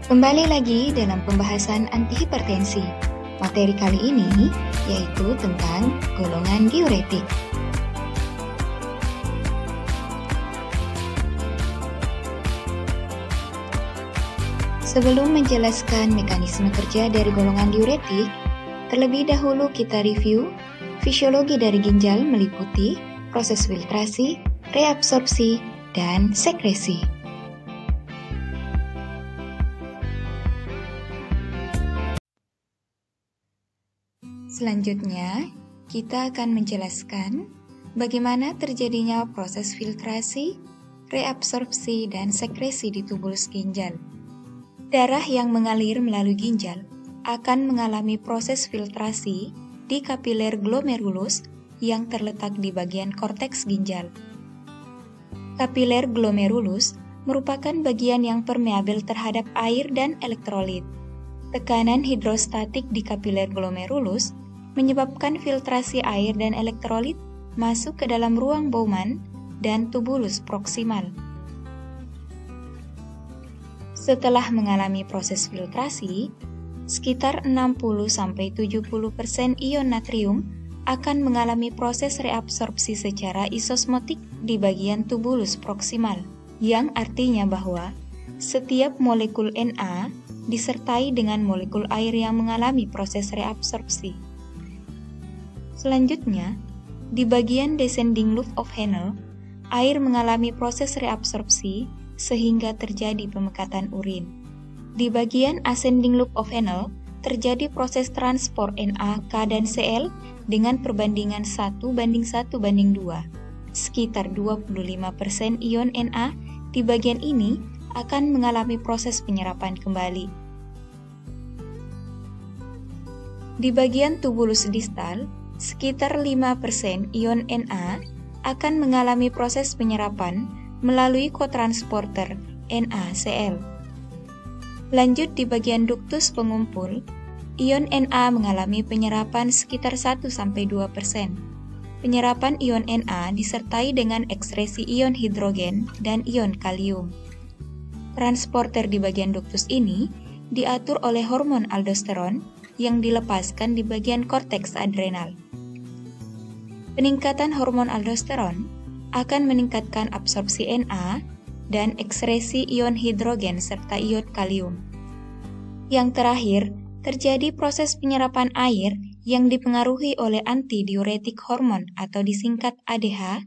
Kembali lagi dalam pembahasan antihipertensi. Materi kali ini yaitu tentang golongan diuretik. Sebelum menjelaskan mekanisme kerja dari golongan diuretik, terlebih dahulu kita review fisiologi dari ginjal meliputi proses filtrasi, reabsorpsi, dan sekresi. Selanjutnya, kita akan menjelaskan bagaimana terjadinya proses filtrasi, reabsorpsi, dan sekresi di tubulus ginjal. Darah yang mengalir melalui ginjal akan mengalami proses filtrasi di kapiler glomerulus yang terletak di bagian korteks ginjal. Kapiler glomerulus merupakan bagian yang permeabel terhadap air dan elektrolit. Tekanan hidrostatik di kapiler glomerulus menyebabkan filtrasi air dan elektrolit masuk ke dalam ruang Bowman dan tubulus proksimal. Setelah mengalami proses filtrasi, sekitar 60-70% ion natrium akan mengalami proses reabsorpsi secara isosmotik di bagian tubulus proksimal, yang artinya bahwa setiap molekul Na disertai dengan molekul air yang mengalami proses reabsorpsi. Selanjutnya, di bagian descending loop of Henle, air mengalami proses reabsorpsi sehingga terjadi pemekatan urin. Di bagian ascending loop of Henle, terjadi proses transport Na, K, dan Cl dengan perbandingan 1:1:2. Sekitar 25% ion Na di bagian ini akan mengalami proses penyerapan kembali. Di bagian tubulus distal, sekitar 5% ion Na akan mengalami proses penyerapan melalui kotransporter NaCl. Lanjut di bagian duktus pengumpul, ion Na mengalami penyerapan sekitar 1-2%. Penyerapan ion Na disertai dengan ekskresi ion hidrogen dan ion kalium. Transporter di bagian duktus ini diatur oleh hormon aldosteron yang dilepaskan di bagian korteks adrenal. Peningkatan hormon aldosteron akan meningkatkan absorpsi Na dan ekskresi ion hidrogen serta ion kalium. Yang terakhir, terjadi proses penyerapan air yang dipengaruhi oleh antidiuretik hormon atau disingkat ADH,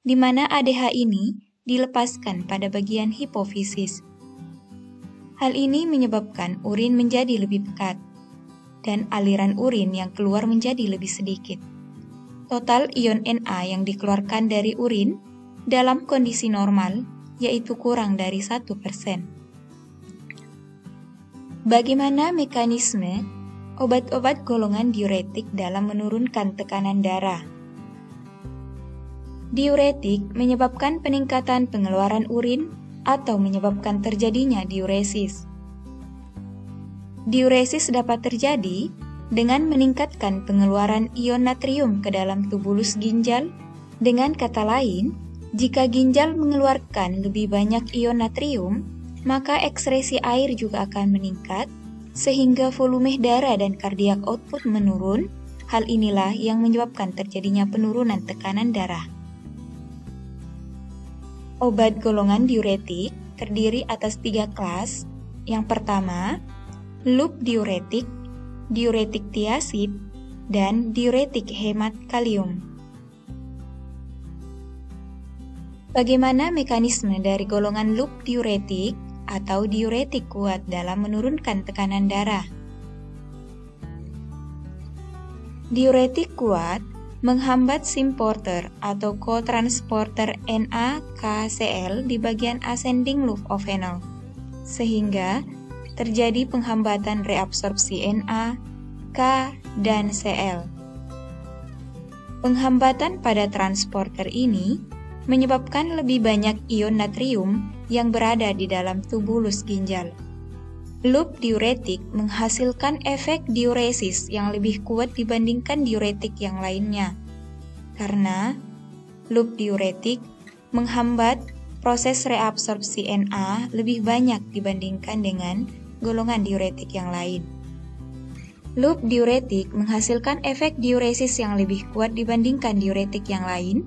di mana ADH ini dilepaskan pada bagian hipofisis. Hal ini menyebabkan urin menjadi lebih pekat dan aliran urin yang keluar menjadi lebih sedikit. Total ion Na yang dikeluarkan dari urin dalam kondisi normal yaitu kurang dari 1%. Bagaimana mekanisme obat-obat golongan diuretik dalam menurunkan tekanan darah? Diuretik menyebabkan peningkatan pengeluaran urin atau menyebabkan terjadinya diuresis. Diuresis dapat terjadi dengan meningkatkan pengeluaran ion natrium ke dalam tubulus ginjal. Dengan kata lain, jika ginjal mengeluarkan lebih banyak ion natrium, maka ekskresi air juga akan meningkat, sehingga volume darah dan cardiac output menurun. Hal inilah yang menyebabkan terjadinya penurunan tekanan darah. Obat golongan diuretik terdiri atas 3 kelas. Yang pertama, loop diuretik, diuretik tiazid, dan diuretik hemat kalium. Bagaimana mekanisme dari golongan loop diuretik atau diuretik kuat dalam menurunkan tekanan darah? Diuretik kuat menghambat symporter atau kotransporter NaCl di bagian ascending loop of Henle, sehingga terjadi penghambatan reabsorpsi Na, K, dan Cl. Penghambatan pada transporter ini menyebabkan lebih banyak ion natrium yang berada di dalam tubulus ginjal. Loop diuretik menghasilkan efek diuresis yang lebih kuat dibandingkan diuretik yang lainnya, karena loop diuretik menghambat proses reabsorpsi Na lebih banyak dibandingkan dengan golongan diuretik yang lain. Loop diuretik menghasilkan efek diuresis yang lebih kuat dibandingkan diuretik yang lain,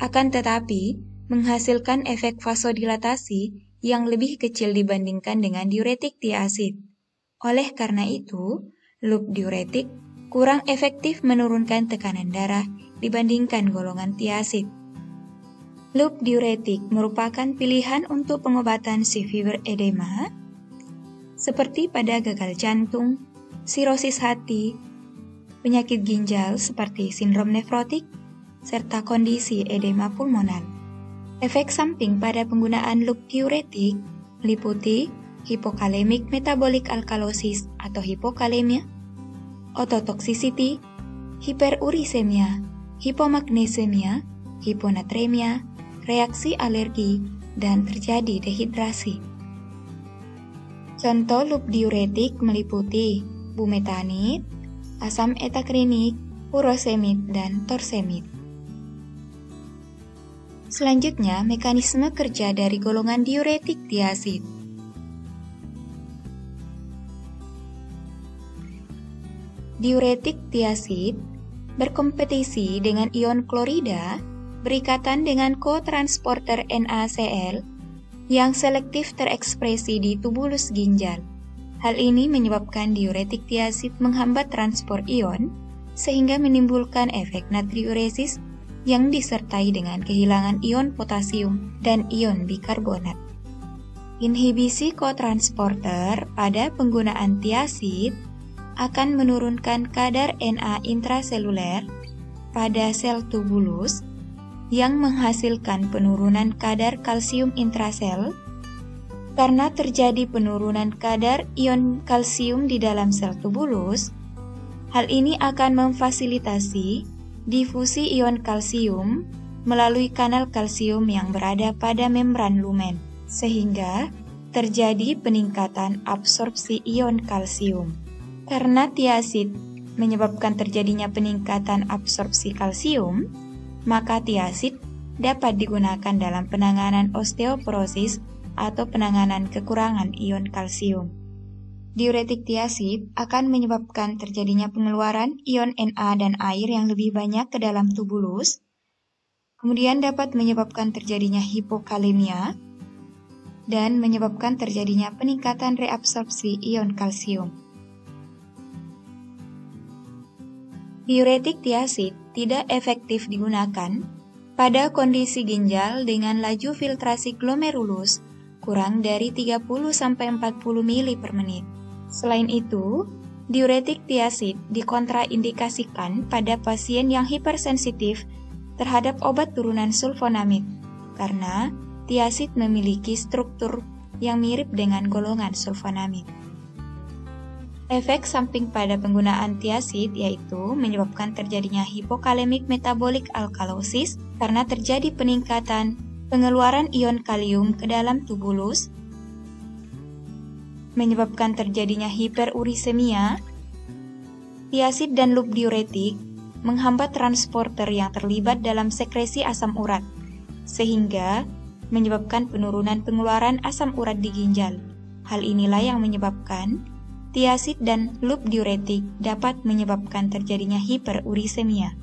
akan tetapi menghasilkan efek vasodilatasi yang lebih kecil dibandingkan dengan diuretik tiazid. Oleh karena itu, loop diuretik kurang efektif menurunkan tekanan darah dibandingkan golongan tiazid. Loop diuretik merupakan pilihan untuk pengobatan severe edema, seperti pada gagal jantung, sirosis hati, penyakit ginjal seperti sindrom nefrotik, serta kondisi edema pulmonar. Efek samping pada penggunaan loop diuretik meliputi hipokalemic metabolic alkalosis atau hipokalemia, ototoksisiti, hiperurisemia, hipomagnesemia, hiponatremia, reaksi alergi, dan terjadi dehidrasi. Contoh loop diuretik meliputi bumetanid, asam etakrinik, furosemid, dan torsemid. Selanjutnya, mekanisme kerja dari golongan diuretik tiazid. Diuretik tiazid berkompetisi dengan ion klorida berikatan dengan kotransporter NaCl yang selektif terekspresi di tubulus ginjal. Hal ini menyebabkan diuretik tiazid menghambat transport ion, sehingga menimbulkan efek natriuresis yang disertai dengan kehilangan ion potasium dan ion bikarbonat. Inhibisi kotransporter pada penggunaan tiazid akan menurunkan kadar Na intraseluler pada sel tubulus yang menghasilkan penurunan kadar kalsium intrasel. Karena terjadi penurunan kadar ion kalsium di dalam sel tubulus, hal ini akan memfasilitasi difusi ion kalsium melalui kanal kalsium yang berada pada membran lumen, sehingga terjadi peningkatan absorpsi ion kalsium. Karena tiazid menyebabkan terjadinya peningkatan absorpsi kalsium, maka tiazid dapat digunakan dalam penanganan osteoporosis atau penanganan kekurangan ion kalsium. Diuretik tiazid akan menyebabkan terjadinya pengeluaran ion Na dan air yang lebih banyak ke dalam tubulus, kemudian dapat menyebabkan terjadinya hipokalemia, dan menyebabkan terjadinya peningkatan reabsorpsi ion kalsium. Diuretik tiazid tidak efektif digunakan pada kondisi ginjal dengan laju filtrasi glomerulus kurang dari 30-40 ml per menit. Selain itu, diuretik tiazid dikontraindikasikan pada pasien yang hipersensitif terhadap obat turunan sulfonamid karena tiazid memiliki struktur yang mirip dengan golongan sulfonamid. Efek samping pada penggunaan tiazid yaitu menyebabkan terjadinya hipokalemic metabolic alkalosis karena terjadi peningkatan pengeluaran ion kalium ke dalam tubulus, menyebabkan terjadinya hiperurisemia. Tiazid dan loop diuretik menghambat transporter yang terlibat dalam sekresi asam urat, sehingga menyebabkan penurunan pengeluaran asam urat di ginjal. Hal inilah yang menyebabkan tiazid dan loop diuretik dapat menyebabkan terjadinya hiperurisemia.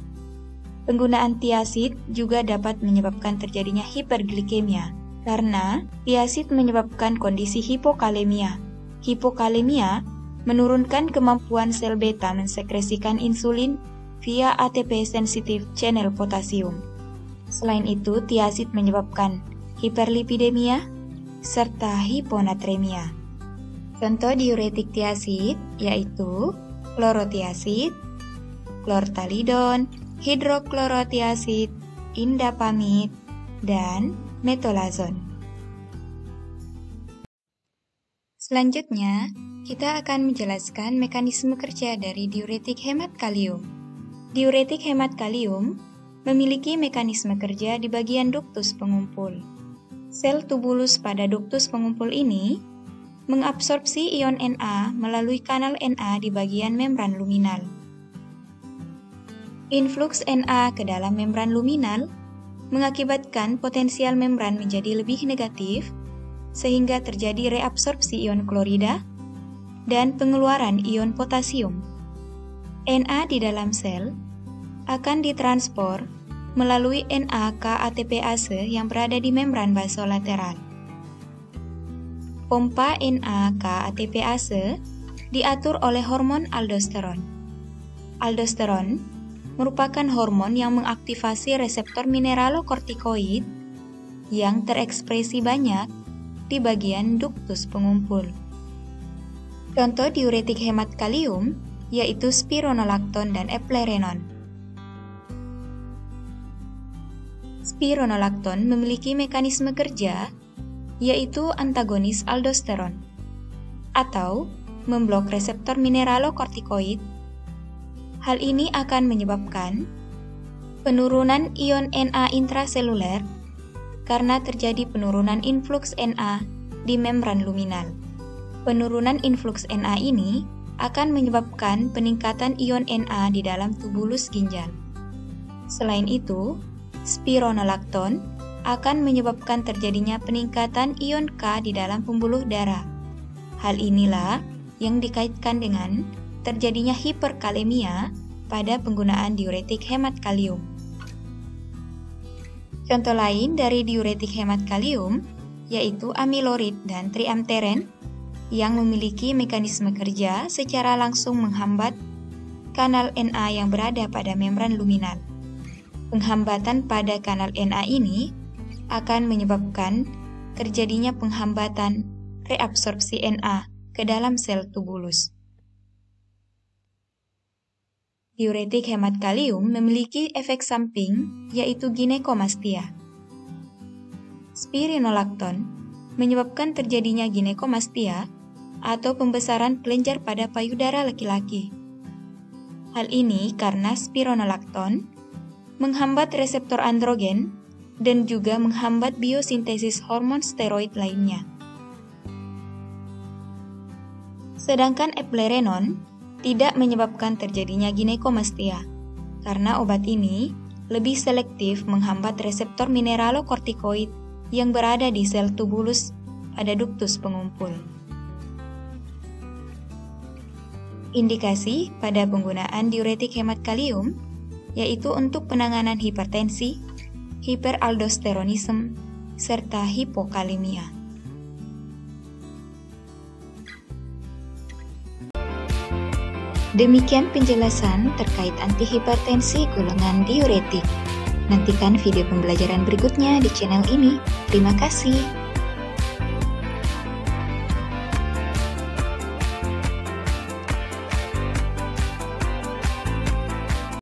Penggunaan tiazid juga dapat menyebabkan terjadinya hiperglikemia, karena tiazid menyebabkan kondisi hipokalemia. Hipokalemia menurunkan kemampuan sel beta mensekresikan insulin via ATP sensitive channel potasium. Selain itu, tiazid menyebabkan hiperlipidemia serta hiponatremia. Contoh diuretik tiazid yaitu klorotiazid, klortalidon, hidroklorotiazid, indapamid, dan metolazon. Selanjutnya, kita akan menjelaskan mekanisme kerja dari diuretik hemat kalium. Diuretik hemat kalium memiliki mekanisme kerja di bagian duktus pengumpul. Sel tubulus pada duktus pengumpul ini mengabsorpsi ion Na melalui kanal Na di bagian membran luminal. Influx Na ke dalam membran luminal mengakibatkan potensial membran menjadi lebih negatif, sehingga terjadi reabsorpsi ion klorida dan pengeluaran ion potasium. Na di dalam sel akan ditransfer melalui Na-K-ATPase yang berada di membran basolateral. Pompa Na-K-ATPase diatur oleh hormon aldosteron. Aldosteron merupakan hormon yang mengaktifasi reseptor mineralokortikoid yang terekspresi banyak di bagian duktus pengumpul. Contoh diuretik hemat kalium yaitu spironolakton dan eplerenon. Spironolakton memiliki mekanisme kerja yaitu antagonis aldosteron atau memblok reseptor mineralokortikoid. Hal ini akan menyebabkan penurunan ion Na intraseluler karena terjadi penurunan influx Na di membran luminal. Penurunan influx Na ini akan menyebabkan peningkatan ion Na di dalam tubulus ginjal. Selain itu, spironolakton akan menyebabkan terjadinya peningkatan ion K di dalam pembuluh darah. Hal inilah yang dikaitkan dengan terjadinya hiperkalemia pada penggunaan diuretik hemat kalium. Contoh lain dari diuretik hemat kalium yaitu amilorid dan triamteren yang memiliki mekanisme kerja secara langsung menghambat kanal Na yang berada pada membran luminal. Penghambatan pada kanal Na ini akan menyebabkan terjadinya penghambatan reabsorpsi Na ke dalam sel tubulus. Diuretik hemat kalium memiliki efek samping yaitu ginekomastia. Spironolakton menyebabkan terjadinya ginekomastia atau pembesaran kelenjar pada payudara laki-laki. Hal ini karena spironolakton menghambat reseptor androgen dan juga menghambat biosintesis hormon steroid lainnya. Sedangkan eplerenon tidak menyebabkan terjadinya ginekomastia karena obat ini lebih selektif menghambat reseptor mineralokortikoid yang berada di sel tubulus pada duktus pengumpul. Indikasi pada penggunaan diuretik hemat kalium yaitu untuk penanganan hipertensi, hiperaldosteronisme, serta hipokalemia. Demikian penjelasan terkait antihipertensi golongan diuretik. Nantikan video pembelajaran berikutnya di channel ini. Terima kasih.